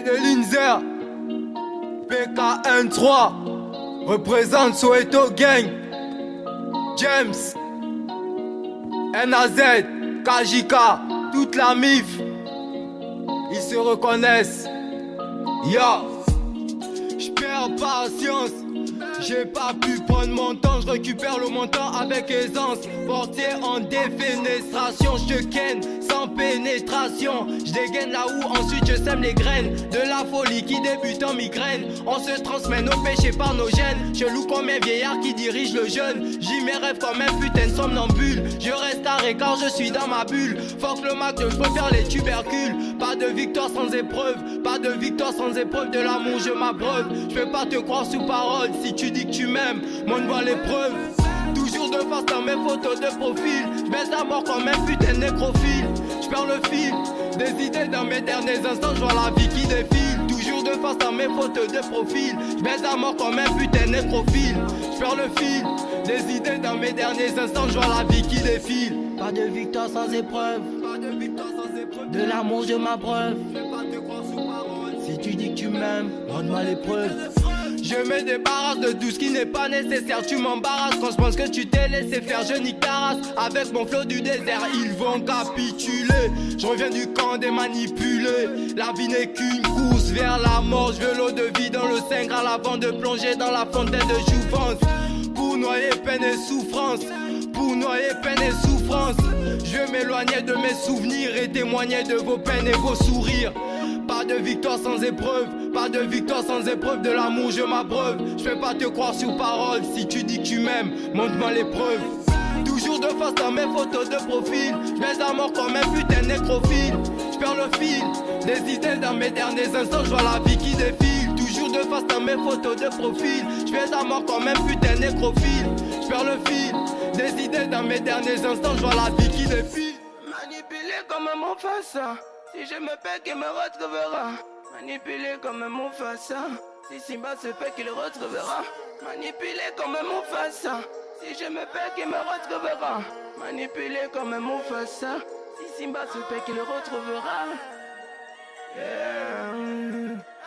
de Linzer, PKN3 représente Soweto Gang. James, NAZ, KJK, toute la MIF, ils se reconnaissent. Yo, j'perds patience. J'ai pas pu prendre mon temps, je récupère le montant avec aisance. Portier en défenestration, je te ken sans pénétration. Je dégaine là où ensuite je sème les graines de la folie qui débute en migraine. On se transmet nos péchés par nos gènes. Chelou comme un vieillard qui dirige le jeune. J'y mes rêves comme un putain de somnambule. Je reste carré car je suis dans ma bulle. Fuck le Mac, je préfère les tubercules. Pas de victoire sans épreuve, pas de victoire sans épreuve. De l'amour je m'abreuve. Je peux pas te croire sous parole si tu dis que tu m'aimes, montre-moi les preuves. Toujours de face dans mes photos de profil. J'baisse à mort comme un putain de nécrophile. J'perds le fil des idées dans mes derniers instants. J'vois la vie qui défile. Toujours de face dans mes photos de profil. J'baisse à mort comme un putain de nécrophile. J'perds le fil des idées dans mes derniers instants. J'vois la vie qui défile. Pas de victoire sans épreuve, pas de victoire sans épreuve. De l'amour je m'abreuve. Je vais pas te croire sous parole. Si tu dis que tu m'aimes, montre-moi les preuves. Je me débarrasse de tout ce qui n'est pas nécessaire. Tu m'embarrasses quand je pense que tu t'es laissé faire. Je nique ta race avec mon flot du désert. Ils vont capituler. Je reviens du camp des manipulés. La vie n'est qu'une course vers la mort. Je veux l'eau de vie dans le 5 à l'avant de plonger dans la fontaine de jouvence. Pour noyer peine et souffrance, pour noyer peine et souffrance. Je veux m'éloigner de mes souvenirs et témoigner de vos peines et vos sourires. Pas de victoire sans épreuve, pas de victoire sans épreuve. De l'amour je m'abreuve. Je vais pas te croire sur parole. Si tu dis que tu m'aimes, montre-moi les preuves. Toujours de face dans mes photos de profil. Je baisse à mort comme un putain de nécrophile. Je perds le fil des idées dans mes derniers instants. Je vois la vie qui défile. Toujours de face dans mes photos de profil. Je baisse à mort comme un putain de nécrophile. Je perds le fil des idées dans mes derniers instants. Je vois la vie qui défile. Manipulé comme mon face. Si je me pèque, il me retrouvera. Manipulé comme mon face. Si Simba se pèque, il retrouvera. Manipulé comme mon face. Si je me pèque, il me retrouvera. Manipulé comme mon face. Si Simba se pèque, il retrouvera. Yeah.